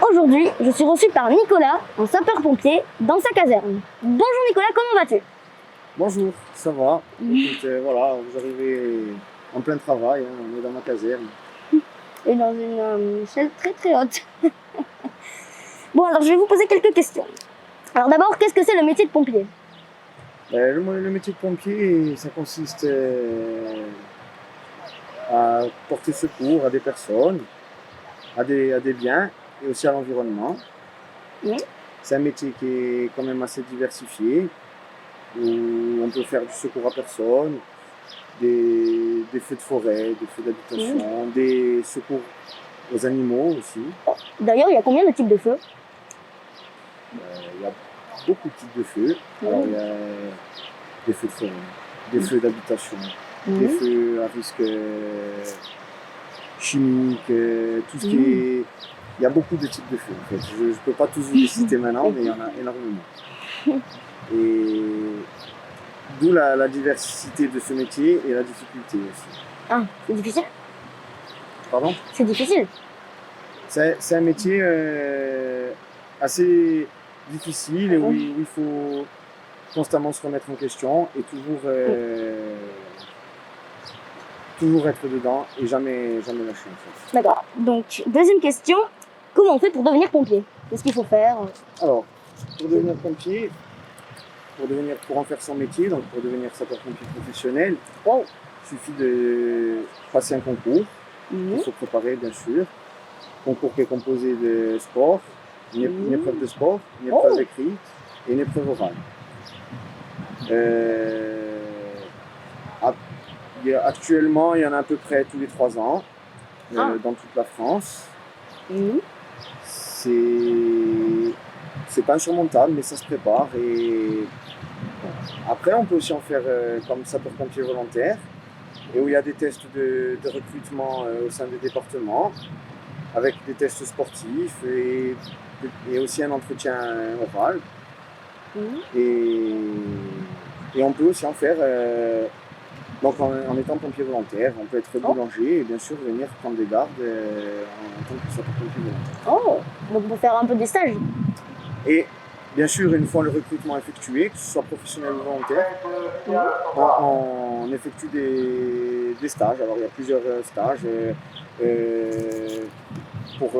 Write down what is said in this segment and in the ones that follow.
Aujourd'hui, je suis reçu par Nicolas, un sapeur-pompier, dans sa caserne. Bonjour Nicolas, comment vas-tu? Bonjour, ça va. Écoute, voilà, vous arrivez en plein travail, hein, on est dans ma caserne. Et dans une chaise très très haute. Bon, alors je vais vous poser quelques questions. Alors d'abord, qu'est-ce que c'est le métier de pompier? Le métier de pompier, ça consiste à porter secours à des personnes, à des biens et aussi à l'environnement. Oui. C'est un métier qui est quand même assez diversifié, où on peut faire du secours à personne, des feux de forêt, des feux d'habitation, des secours aux animaux aussi. D'ailleurs, il y a combien de types de feux? Il y a beaucoup de types de feux. Alors, il y a des feux de forêt, des feux d'habitation, des feux à risque chimique, tout ce qui est... Il y a beaucoup de types de feux en fait. Je ne peux pas tous vous les citer maintenant, mais il y en a énormément. Et d'où la diversité de ce métier et la difficulté aussi. Ah, c'est difficile? Pardon? C'est difficile? C'est un métier assez difficile et où il faut constamment se remettre en question et toujours être dedans et jamais lâcher en fait. D'accord. Donc, deuxième question, comment on fait pour devenir pompier? Qu'est-ce qu'il faut faire? Alors, pour devenir pompier, pour en faire son métier, donc pour devenir sapeur-pompier professionnel, il suffit de passer un concours. Il faut préparer bien sûr. Concours qui est composé de sport, une épreuve de sport, une épreuve écrite et une épreuve orale. Actuellement, il y en a à peu près tous les 3 ans dans toute la France. C'est pas insurmontable, mais ça se prépare. Et après, on peut aussi en faire comme sapeur-pompier volontaire, et où il y a des tests de recrutement au sein des départements, avec des tests sportifs et aussi un entretien oral. Et on peut aussi en faire, donc en étant pompier volontaire, on peut être boulanger et bien sûr venir prendre des gardes en tant que sapeur-pompier volontaire. Donc pour faire un peu des stages. Et bien sûr, une fois le recrutement effectué, que ce soit professionnel ou volontaire, on effectue des stages. Alors il y a plusieurs stages pour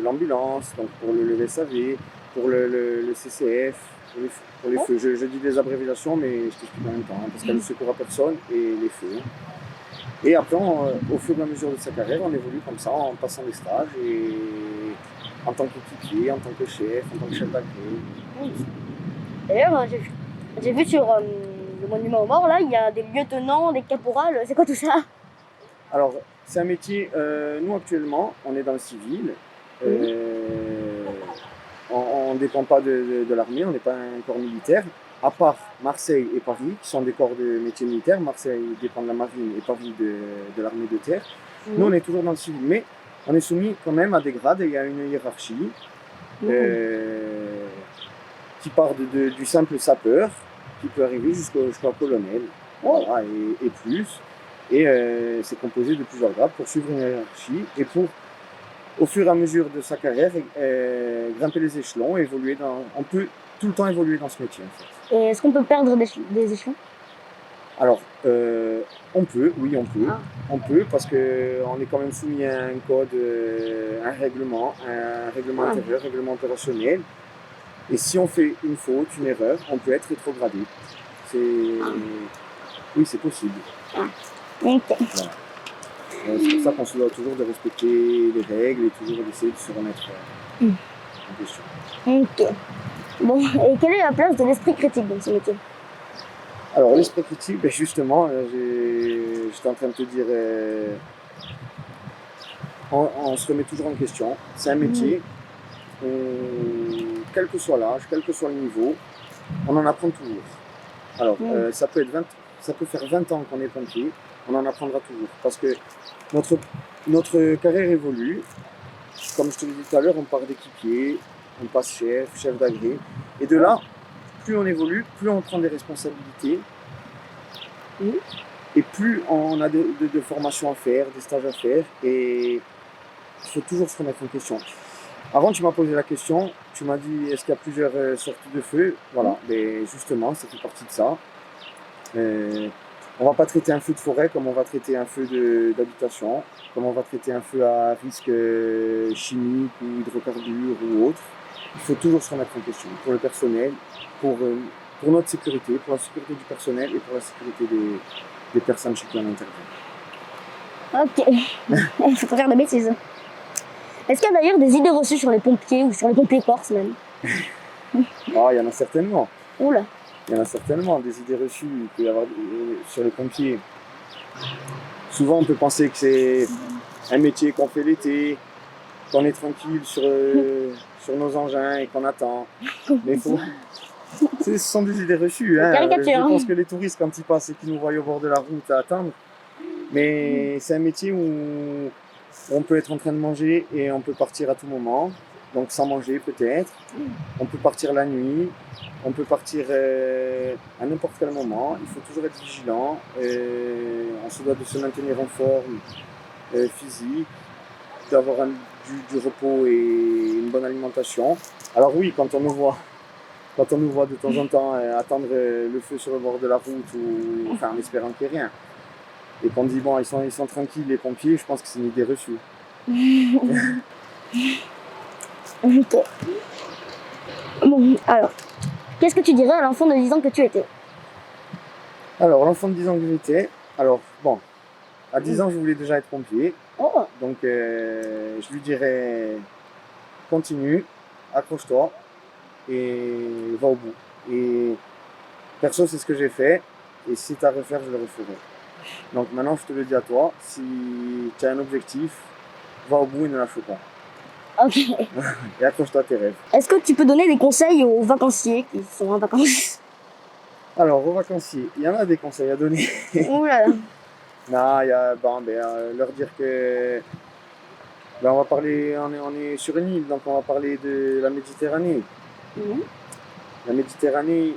l'ambulance, donc pour le SAV, pour le CCF, pour les feux. Je dis des abréviations, mais je t'explique en même temps, parce qu'il y a le secours à personne et les feux. Et après, au fur et à mesure de sa carrière, on évolue comme ça, en passant des stages, et en tant qu'équipier, en tant que chef, en tant que chef d'agré. D'ailleurs, j'ai vu sur le monument aux morts, là, il y a des lieutenants, des caporales. C'est quoi tout ça? Alors, c'est un métier, nous actuellement, on est dans le civil. On ne dépend pas de l'armée, on n'est pas un corps militaire, à part Marseille et Paris, qui sont des corps de métiers militaires. Marseille dépend de la marine et Paris de l'armée de terre. Nous, on est toujours dans le civil, mais on est soumis quand même à des grades et il y a une hiérarchie qui part du simple sapeur, qui peut arriver jusqu'au colonel, voilà, et plus. Et c'est composé de plusieurs grades pour suivre une hiérarchie et pour, au fur et à mesure de sa carrière, grimper les échelons et évoluer on peut tout le temps évoluer dans ce métier en fait. Et est-ce qu'on peut perdre des échelons? Alors, on peut, oui on peut. On peut parce qu'on est quand même soumis à un code, un règlement intérieur, règlement opérationnel. Et si on fait une faute, une erreur, on peut être rétrogradé. Oui, c'est possible. Okay. Voilà. C'est pour ça qu'on se doit toujours de respecter les règles et toujours d'essayer de se remettre en question. Ok. Bon, et quelle est la place de l'esprit critique dans ce métier? Alors l'esprit critique, ben justement, j'étais en train de te dire, on se remet toujours en question. C'est un métier, quel que soit l'âge, quel que soit le niveau, on en apprend toujours. Alors ça peut faire 20 ans qu'on est pompier, on en apprendra toujours. Parce que notre carrière évolue. Comme je te l'ai dit tout à l'heure, on part d'équipier, on passe chef d'agré. Et de là, plus on évolue, plus on prend des responsabilités. Et plus on a de formations à faire, des stages à faire. Et il faut toujours se remettre en question. Avant, tu m'as posé la question, tu m'as dit est-ce qu'il y a plusieurs sortes de feux? Voilà, mais justement, ça fait partie de ça. On va pas traiter un feu de forêt comme on va traiter un feu d'habitation, comme on va traiter un feu à risque chimique ou hydrocarbures ou autre. Il faut toujours se remettre en question pour le personnel, pour notre sécurité, pour la sécurité du personnel et pour la sécurité des personnes chez qui on intervient. Ok. Il faut pas faire de bêtises. Est-ce qu'il y a d'ailleurs des idées reçues sur les pompiers ou sur les pompiers corses même? Ah, il y en a certainement. Oula. Il y en a certainement des idées reçues qu'il peut y avoir sur les pompiers. Souvent, on peut penser que c'est un métier qu'on fait l'été, qu'on est tranquille sur nos engins et qu'on attend. Mais ce sont des idées reçues. Hein. Caricature. Je pense que les touristes, quand ils passent et qu'ils nous voient au bord de la route à attendre, mais c'est un métier où on peut être en train de manger et on peut partir à tout moment. Donc sans manger peut-être. On peut partir la nuit. On peut partir à n'importe quel moment. Il faut toujours être vigilant. On se doit de se maintenir en forme physique, d'avoir du repos et une bonne alimentation. Alors oui, quand on nous voit de temps en temps attendre le feu sur le bord de la route, ou enfin en espérant qu'il n'y ait rien, et qu'on dit bon, ils sont tranquilles les pompiers, je pense que c'est une idée reçue. Ok. Bon, alors, qu'est-ce que tu dirais à l'enfant de 10 ans que tu étais? Alors, l'enfant de 10 ans que j'étais, alors bon, à 10 ans je voulais déjà être pompier, Oh, donc je lui dirais continue, accroche-toi et va au bout. Et perso, c'est ce que j'ai fait, et si tu as à refaire, je le referai. Donc maintenant, je te le dis à toi, si tu as un objectif, va au bout et ne lâche pas. ok. Et accroche-toi à tes rêves. Est-ce que tu peux donner des conseils aux vacanciers qui sont en vacances? Alors, aux vacanciers, il y en a des conseils à donner. Ouh là là. Non, il y a leur dire que on va parler, on est sur une île, donc on va parler de la Méditerranée. Mhm. La Méditerranée,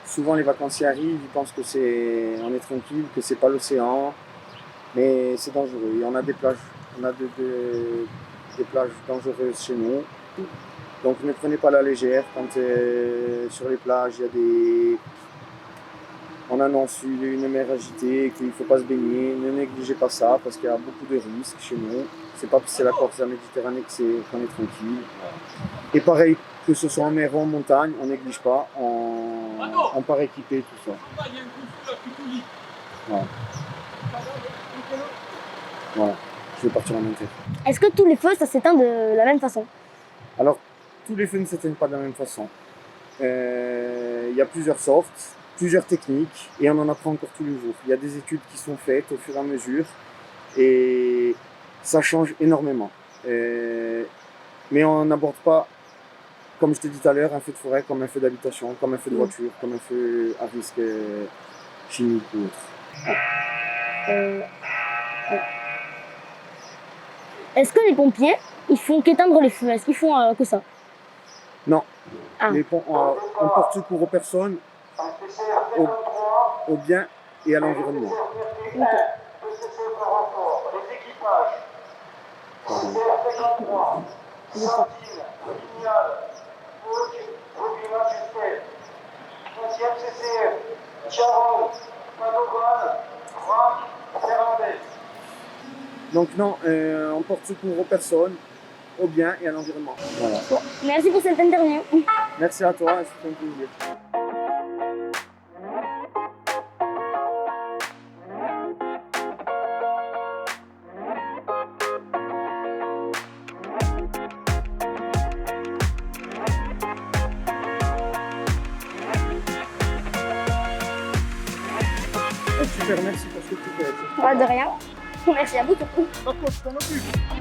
souvent les vacanciers arrivent, ils pensent que on est tranquille, que c'est pas l'océan, mais c'est dangereux. Et on a des plages, des plages dangereuses chez nous. Donc ne prenez pas la légère quand sur les plages il y a on annonce une mer agitée et qu'il ne faut pas se baigner. Ne négligez pas ça parce qu'il y a beaucoup de risques chez nous. C'est pas parce que c'est la Corse, la Méditerranée qu'on est tranquille. Et pareil, que ce soit en mer ou en montagne, on néglige pas, on part équipé, tout ça. Voilà. Voilà, je vais partir en inter. Est-ce que tous les feux, ça s'éteint de la même façon? Alors, tous les feux ne s'éteignent pas de la même façon. Il y a plusieurs sortes, plusieurs techniques, et on en apprend encore tous les jours. Il y a des études qui sont faites au fur et à mesure, et ça change énormément. Mais on n'aborde pas, comme je t'ai dit tout à l'heure, un feu de forêt comme un feu d'habitation, comme un feu de voiture, comme un feu à risque chimique ou autre. Est-ce que les pompiers, ils font qu'éteindre les feux? Est-ce qu'ils font que ça? Non. Ah. On porte secours aux personnes, au bien et à l'environnement. Ok. Donc non, on porte secours aux personnes, au bien et à l'environnement. Voilà. Bon, merci pour cette interview. Merci à toi, c'était un plaisir. Super, merci pour ce que tu fais. Pas de rien. Merci à vous surtout. Par contre, je t'en occupe.